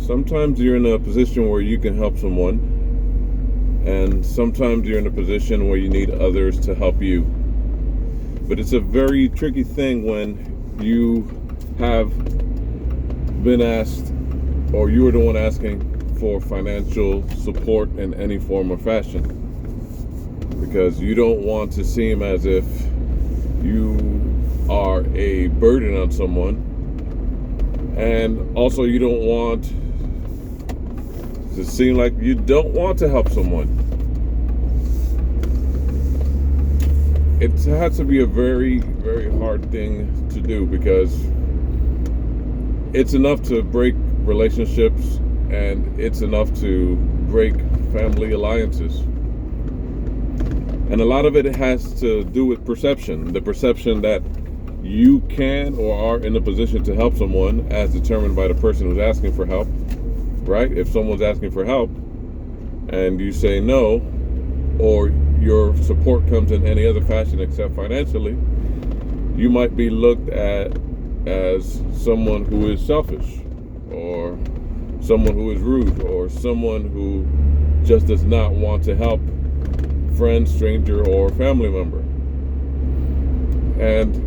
sometimes you're in a position where you can help someone, and sometimes you're in a position where you need others to help you. But it's a very tricky thing when you have been asked, or you were the one asking for financial support in any form or fashion, because you don't want to seem as if you are a burden on someone, and also you don't want to seem like you don't want to help someone. It has to be a very, very hard thing to do, because it's enough to break relationships, and it's enough to break family alliances. And a lot of it has to do with perception. The perception that you can or are in a position to help someone as determined by the person who's asking for help, right? If someone's asking for help and you say no, or your support comes in any other fashion except financially, you might be looked at as someone who is selfish, or someone who is rude, or someone who just does not want to help friend, stranger, or family member. And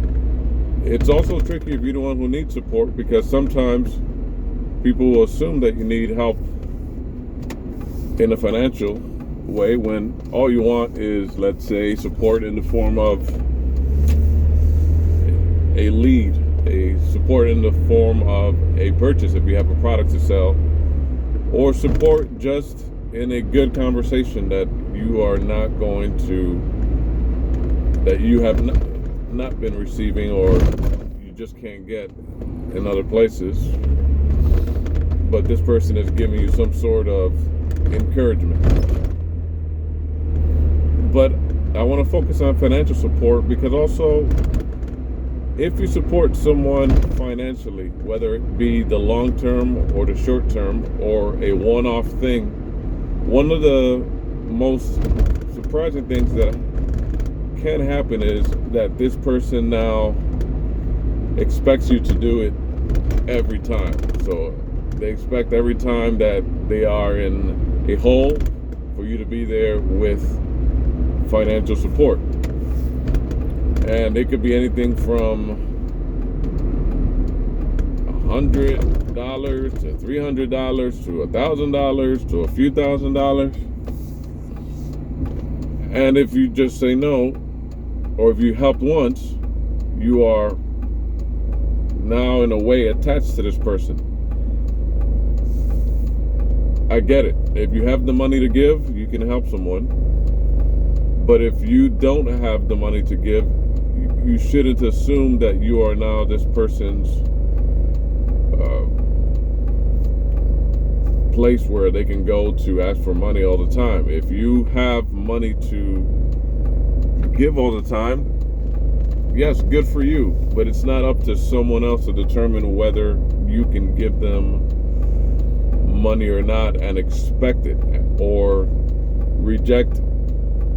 it's also tricky if you're the one who needs support, because sometimes people will assume that you need help in a financial way when all you want is, let's say, support in the form of a lead, a support in the form of a purchase if you have a product to sell, or support just in a good conversation that you are not going to, that you have not been receiving, or you just can't get in other places, but this person is giving you some sort of encouragement. But I want to focus on financial support, because also if you support someone financially, whether it be the long term or the short term or a one-off thing, one of the most surprising things that can happen is that this person now expects you to do it every time. So they expect every time that they are in a hole for you to be there with financial support. And it could be anything from $100 to $300 to $1,000 to a few $1,000s. And if you just say no, or if you helped once, you are now in a way attached to this person. I get it. If you have the money to give, you can help someone. But if you don't have the money to give, you shouldn't assume that you are now this person's place where they can go to ask for money all the time. If you have money to give all the time, yes, good for you, but it's not up to someone else to determine whether you can give them money or not and expect it, or reject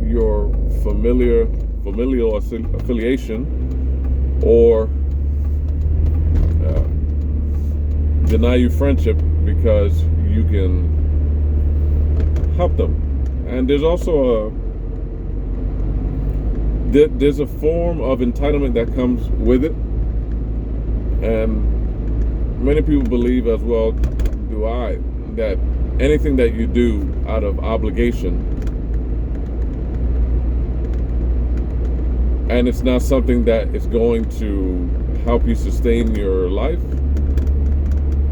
your familial affiliation, or deny you friendship because you can help them. And there's also there's a form of entitlement that comes with it, and many people believe, as well do I, that anything that you do out of obligation, and it's not something that is going to help you sustain your life,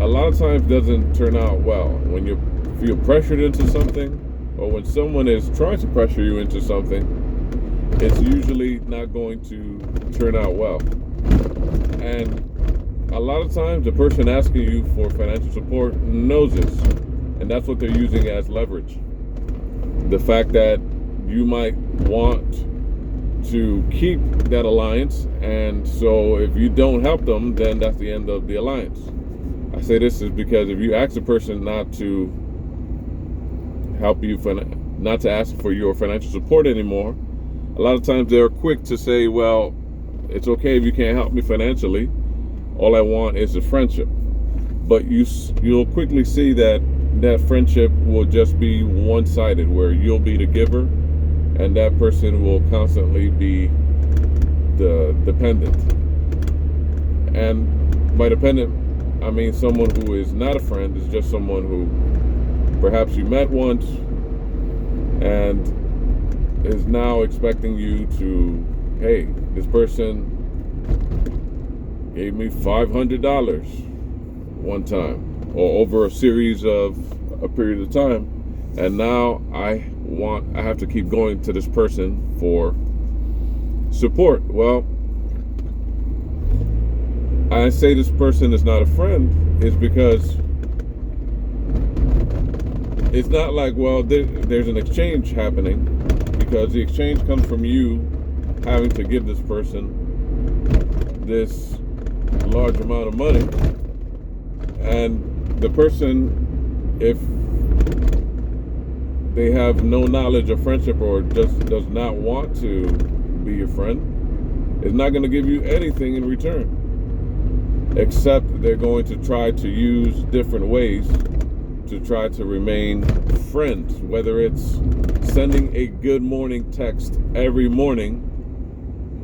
a lot of times doesn't turn out well. When you feel pressured into something, or when someone is trying to pressure you into something, it's usually not going to turn out well. And a lot of times the person asking you for financial support knows this, and that's what they're using as leverage. The fact that you might want to keep that alliance, and so if you don't help them, then that's the end of the alliance. I say this is because if you ask a person not to help you, not to ask for your financial support anymore, a lot of times they're quick to say, well, it's okay if you can't help me financially. All I want is a friendship. but you'll quickly see that that friendship will just be one-sided, where you'll be the giver and that person will constantly be the dependent. And by dependent, I mean someone who is not a friend, is just someone who perhaps you met once and is now expecting you to, hey, this person gave me $500 one time, or over a series of a period of time, and now I have to keep going to this person for support. Well, I say this person is not a friend is because it's not like, well, there's an exchange happening, because the exchange comes from you having to give this person this large amount of money, and the person, if they have no knowledge of friendship or just does not want to be your friend, is not going to give you anything in return, except they're going to try to use different ways to try to remain friends, whether it's sending a good morning text every morning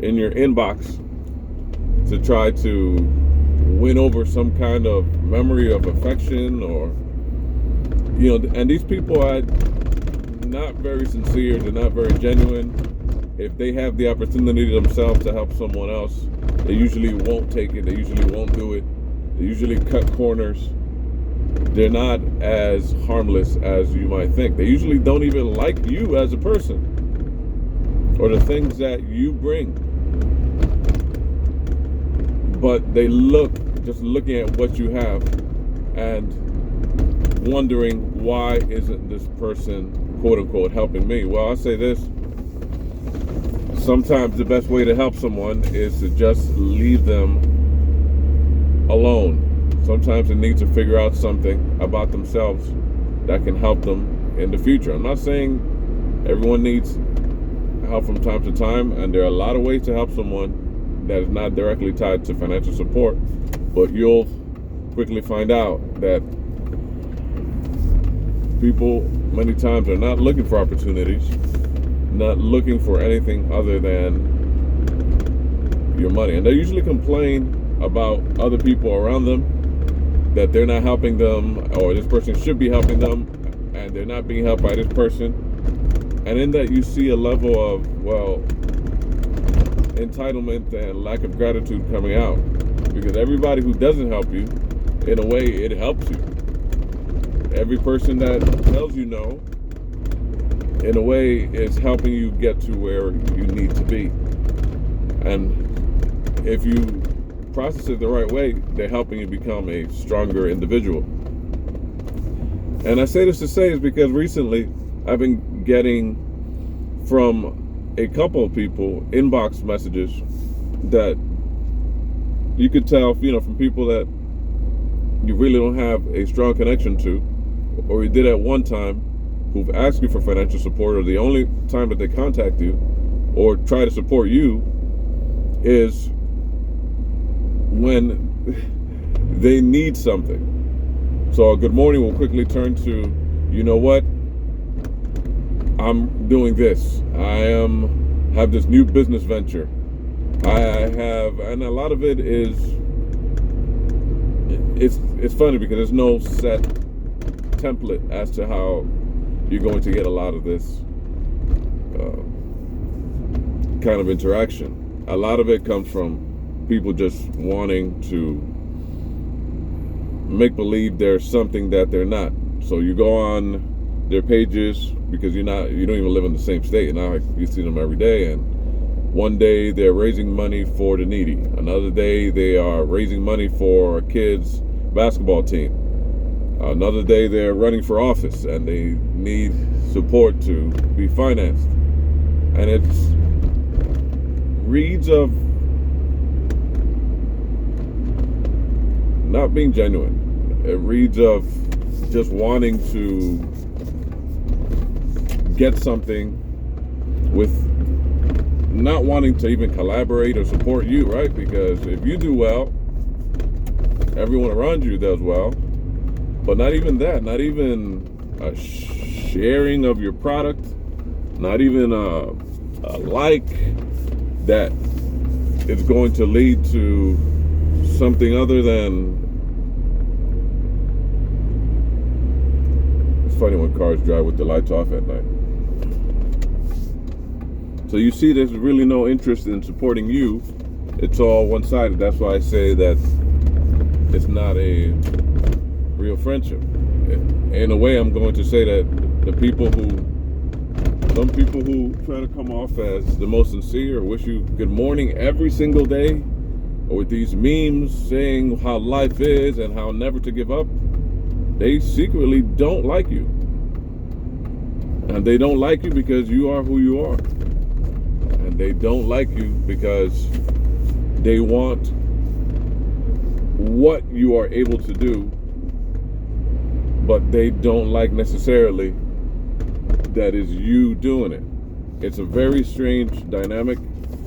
in your inbox to try to win over some kind of memory of affection, or, and these people are not very sincere, they're not very genuine. If they have the opportunity themselves to help someone else, they usually won't take it, they usually won't do it, they usually cut corners. They're not as harmless as you might think. They usually don't even like you as a person or the things that you bring. But they just looking at what you have and wondering, why isn't this person, quote unquote, helping me? Well, I say this. Sometimes the best way to help someone is to just leave them alone. Sometimes they need to figure out something about themselves that can help them in the future. I'm not saying everyone needs help from time to time, and there are a lot of ways to help someone that is not directly tied to financial support, but you'll quickly find out that people many times are not looking for opportunities, not looking for anything other than your money. And they usually complain about other people around them, that they're not helping them, or this person should be helping them, and they're not being helped by this person. And in that you see a level of, well, entitlement and lack of gratitude coming out, because everybody who doesn't help you, in a way, it helps you. Every person that tells you no, in a way, is helping you get to where you need to be. And if you process it the right way, they're helping you become a stronger individual. And I say this to say is because recently I've been getting from a couple of people inbox messages that you could tell, from people that you really don't have a strong connection to, or you did at one time, who've asked you for financial support, or the only time that they contact you or try to support you is when they need something. So a good morning will quickly turn to, you know what, I'm doing this. I have this new business venture. And a lot of it is, it's funny because there's no set template as to how you're going to get a lot of this kind of interaction. A lot of it comes from people just wanting to make believe there's something that they're not. So you go on their pages because you don't even live in the same state, and now you see them every day, and one day they're raising money for the needy, another day they are raising money for a kid's basketball team, another day they're running for office and they need support to be financed. And it's reads of not being genuine. It reads of just wanting to get something with not wanting to even collaborate or support you, right? Because if you do well, everyone around you does well. But not even that, not even a sharing of your product, not even a like that is going to lead to something other than. It's funny when cars drive with the lights off at night. So you see there's really no interest in supporting you. It's all one-sided. That's why I say that it's not a real friendship. In a way, I'm going to say that some people who try to come off as the most sincere or wish you good morning every single day, or with these memes saying how life is and how never to give up, they secretly don't like you. And they don't like you because you are who you are. And they don't like you because they want what you are able to do, but they don't like necessarily that is you doing it. It's a very strange dynamic,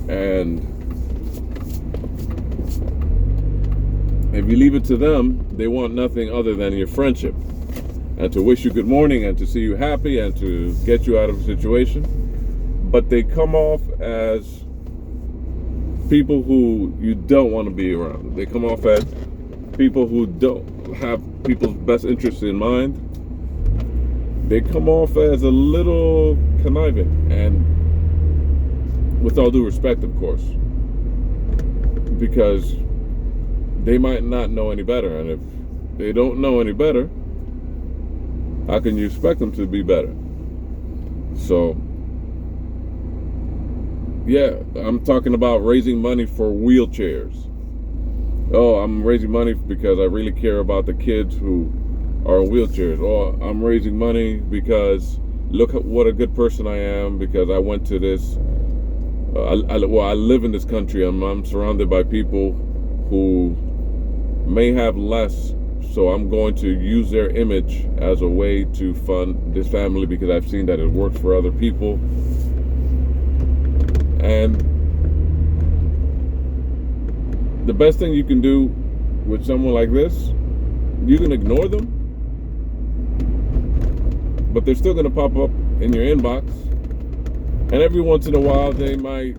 and if you leave it to them, they want nothing other than your friendship and to wish you good morning and to see you happy and to get you out of a situation. But they come off as people who you don't want to be around. They come off as people who don't have people's best interests in mind. They come off as a little conniving, and with all due respect, of course, because they might not know any better, and if they don't know any better, how can you expect them to be better? So, yeah, I'm talking about raising money for wheelchairs. Oh, I'm raising money because I really care about the kids who are in wheelchairs. Or I'm raising money because look at what a good person I am because I went to this. I live in this country. I'm surrounded by people who may have less, so I'm going to use their image as a way to fund this family because I've seen that it works for other people. And the best thing you can do with someone like this, you can ignore them, but they're still going to pop up in your inbox. And every once in a while, they might,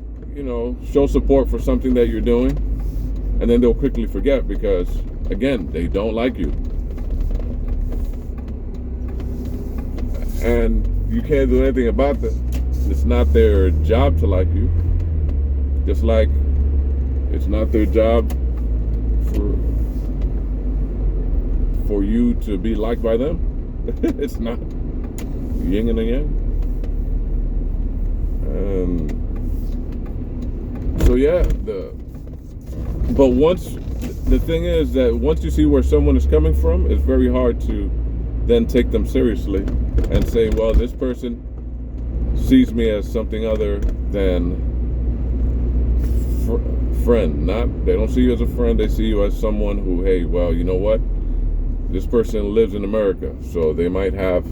show support for something that you're doing. And then they'll quickly forget because, again, they don't like you. And you can't do anything about that. It's not their job to like you. Just like it's not their job for you to be liked by them. It's not. Yin and yang. So yeah, but the thing is that once you see where someone is coming from, it's very hard to then take them seriously and say, well, this person sees me as something other than friend. They don't see you as a friend, they see you as someone who, hey, well, you know what? This person lives in America, so they might have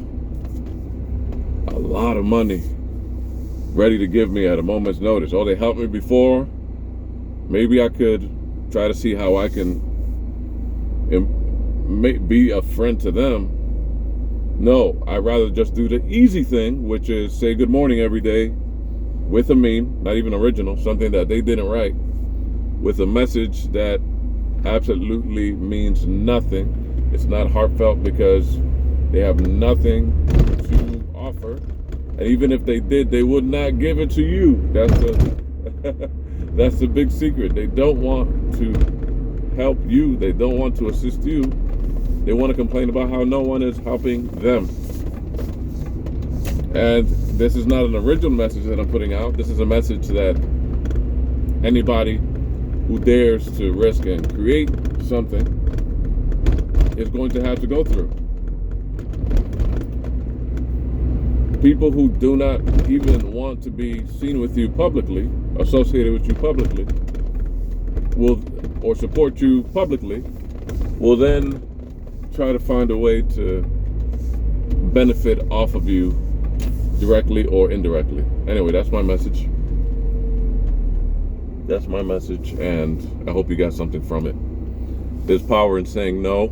a lot of money ready to give me at a moment's notice. Oh, they helped me before. Maybe I could try to see how I can be a friend to them. No, I'd rather just do the easy thing, which is say good morning every day with a meme, not even original, something that they didn't write, with a message that absolutely means nothing. It's not heartfelt because they have nothing to offer. And even if they did, they would not give it to you. That's the big secret. They don't want to help you. They don't want to assist you. They want to complain about how no one is helping them. And this is not an original message that I'm putting out. This is a message that anybody who dares to risk and create something is going to have to go through. People who do not even want to be seen with you publicly, associated with you publicly, or support you publicly, will then try to find a way to benefit off of you directly or indirectly. Anyway, that's my message. And I hope you got something from it. There's power in saying no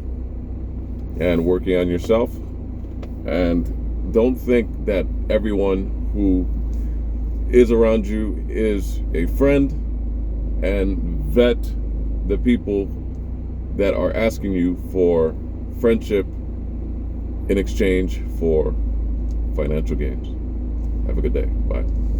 and working on yourself. And don't think that everyone who is around you is a friend, and vet the people that are asking you for friendship in exchange for financial gains. Have a good day. Bye.